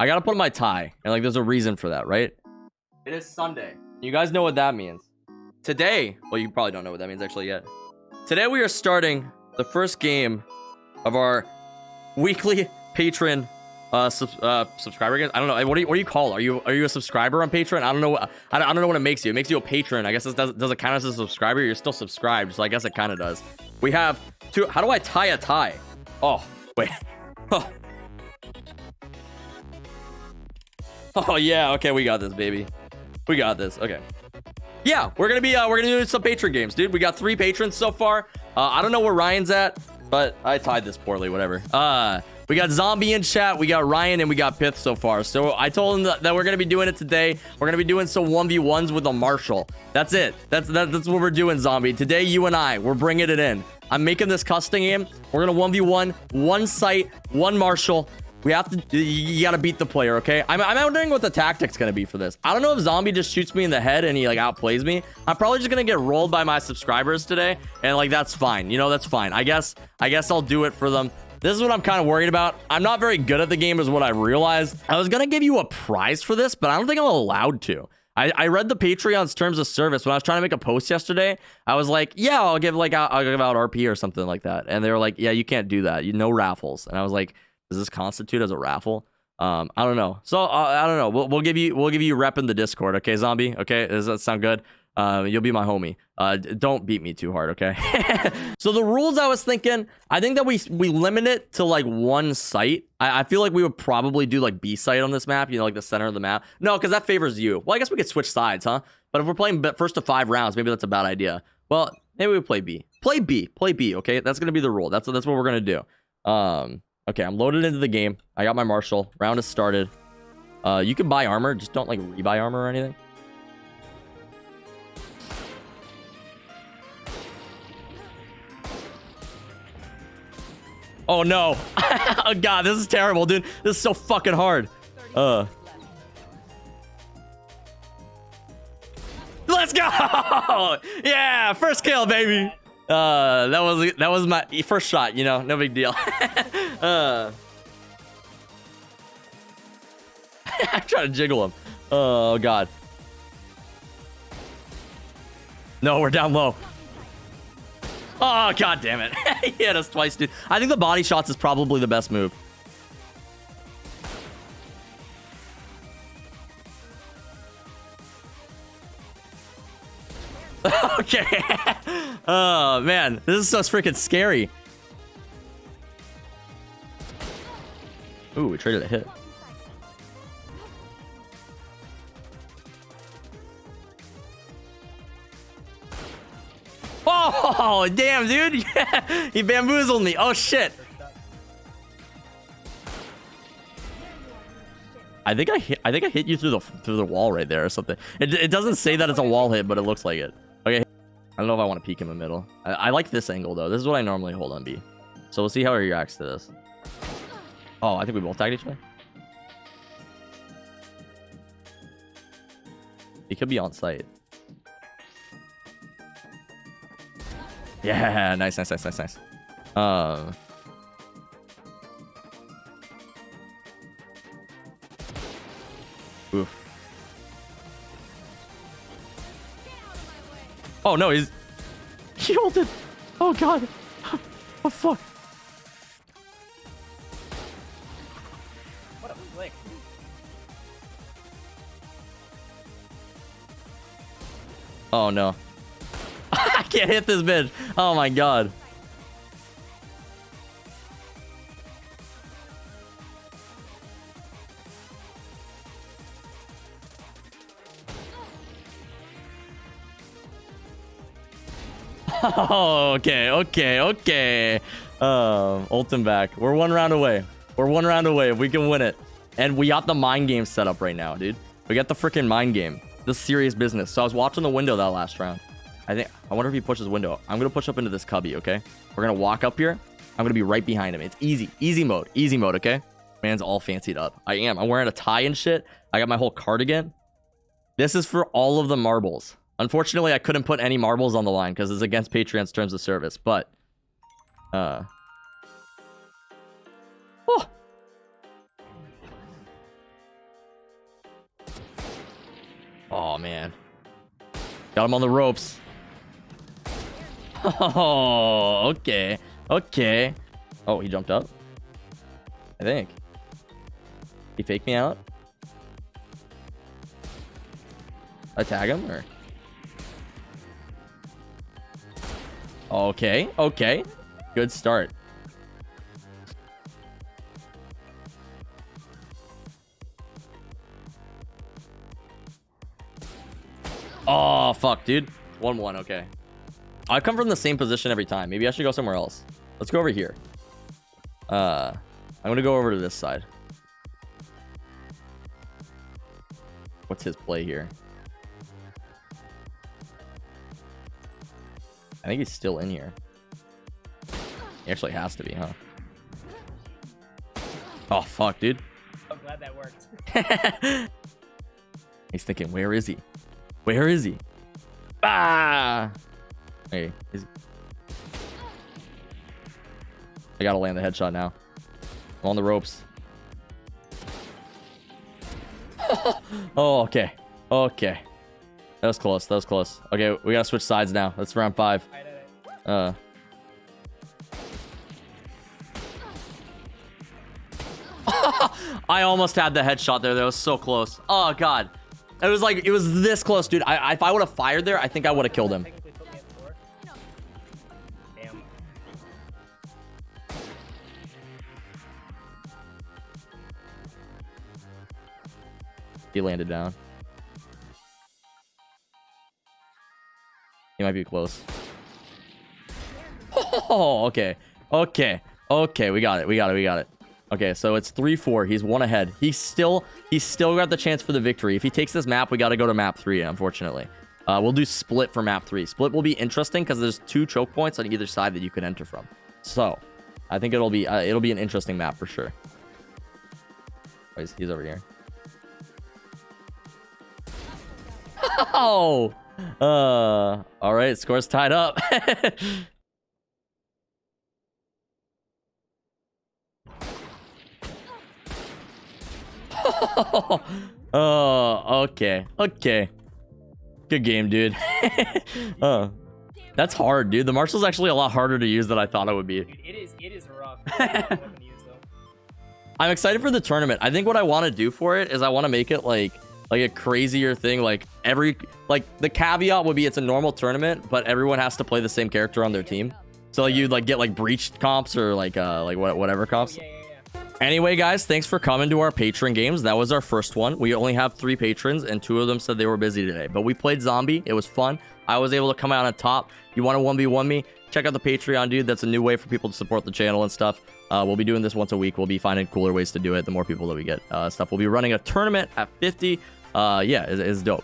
I gotta put my tie, and like there's a reason for that, right? It is Sunday. You guys know what that means. Today, well, you probably don't know what that means actually yet. Today we are starting the first game of our weekly Patron subscriber games. I don't know. What do you call? Are you a subscriber on Patron? I don't know. I don't know what it makes you. It makes you a patron. I guess it does it count as a subscriber? You're still subscribed, so I guess it kind of does. We have two. How do I tie a tie? Oh wait. Oh yeah. Okay, we got this, baby. We got this. Okay. Yeah, we're gonna do some patron games, dude. We got 3 patrons so far. I don't know where Ryan's at, but I tied this poorly. Whatever. We got Zombie in chat, we got Ryan, and we got Pith so far. So I told him that we're gonna be doing it today. We're gonna be doing some 1v1s with a Marshall. That's it. That's what we're doing, Zombie. Today, you and I, we're bringing it in. I'm making this custom game. We're gonna 1v1, one site, one Marshall. We have to. You gotta beat the player, okay? I'm wondering what the tactic's gonna be for this. I don't know if Zombie just shoots me in the head and he like outplays me. I'm probably just gonna get rolled by my subscribers today, and like that's fine. You know, that's fine. I guess I'll do it for them. This is what I'm kind of worried about. I'm not very good at the game is what I realized. I was going to give you a prize for this, but I don't think I'm allowed to. I read the Patreon's terms of service. When I was trying to make a post yesterday, I was like, yeah, I'll give out RP or something like that. And they were like, yeah, you can't do that. No raffles. And I was like, does this constitute as a raffle? I don't know. So I don't know. We'll give you rep in the Discord. Okay, Zombie. Okay. Does that sound good? You'll be my homie. Don't beat me too hard, okay? So the rules I was thinking, I think that we limit it to like one site. I feel like we would probably do like B site on this map, you know, like the center of the map. No, because that favors you. Well, I guess we could switch sides, huh? But if we're playing first to 5 rounds, maybe that's a bad idea. Well, maybe we play B. Play B, okay? That's gonna be the rule. That's what we're gonna do. Okay, I'm loaded into the game. I got my Marshall. Round has started. You can buy armor, just don't like rebuy armor or anything. Oh no. Oh god, this is terrible, dude. This is so fucking hard. Let's go! Yeah, first kill, baby. That was my first shot, you know, no big deal. I'm trying to jiggle him. Oh god. No, we're down low. Oh, god damn it. He hit us twice, dude. I think the body shots is probably the best move. Okay. Oh, man. This is so freaking scary. Ooh, we traded a hit. Oh, damn, dude. Yeah, he bamboozled me. Oh, shit. I think I hit you through the wall right there or something. It doesn't say that it's a wall hit, but it looks like it. Okay. I don't know if I want to peek in the middle. I like this angle, though. This is what I normally hold on B. So we'll see how he reacts to this. Oh, I think we both tagged each other. He could be on site. Yeah, nice. Oof. Oh no, he ulted. Oh god. Oh fuck. What a flick. Oh no. I can't hit this bitch. Oh my god. Oh, okay. Ult him back. We're 1 round away. We're 1 round away if we can win it. And we got the mind game set up right now, dude. We got the freaking mind game. This is serious business. So I was watching the window that last round. I wonder if he pushes window. I'm gonna push up into this cubby, okay? We're gonna walk up here. I'm gonna be right behind him. It's easy mode, okay? Man's all fancied up. I am. I'm wearing a tie and shit. I got my whole cardigan. This is for all of the marbles. Unfortunately, I couldn't put any marbles on the line because it's against Patreon's terms of service. But, oh. Oh, man. Got him on the ropes. Oh, okay. Okay. Oh, he jumped up. I think. He faked me out. I tag him or? Okay. Okay. Good start. Oh, fuck, dude. 1-1. Okay. I come from the same position every time. Maybe I should go somewhere else. Let's go over here. I'm gonna go over to this side. What's his play here? I think he's still in here. He actually has to be, huh? Oh, fuck, dude. I'm glad that worked. He's thinking, where is he? Where is he? Ah! Hey, I gotta land the headshot now. I'm on the ropes. Oh, okay. Okay. That was close. That was close. Okay, we gotta switch sides now. That's round 5. I almost had the headshot there. That was so close. Oh, God. It was like, it was this close, dude. If I would have fired there, I think I would have killed him. Damn. He landed down. He might be close. Oh, okay. Okay. Okay, we got it. We got it. We got it. Okay, so it's 3-4. He's 1 ahead. He's still got the chance for the victory. If he takes this map, we got to go to map 3, unfortunately. We'll do split for map 3. Split will be interesting because there's 2 choke points on either side that you can enter from. So, I think it'll be an interesting map for sure. Oh, he's over here. Oh! All right, score's tied up. Oh, okay. Okay. Good game, dude. That's hard, dude. The Marshall's actually a lot harder to use than I thought it would be. Dude, it is rough. Weapon to use, though. I'm excited for the tournament. I think what I want to do for it is I want to make it like a crazier thing. Like the caveat would be it's a normal tournament, but everyone has to play the same character on their team. So like, you'd like get like breached comps or like whatever comps. Oh, yeah. Anyway, guys, thanks for coming to our Patron games. That was our first one. We only have 3 patrons, and 2 of them said they were busy today. But we played Zombie. It was fun. I was able to come out on top. You want to 1v1 me? Check out the Patreon, dude. That's a new way for people to support the channel and stuff. We'll be doing this once a week. We'll be finding cooler ways to do it the more people that we get. We'll be running a tournament at 50. Yeah, it's dope.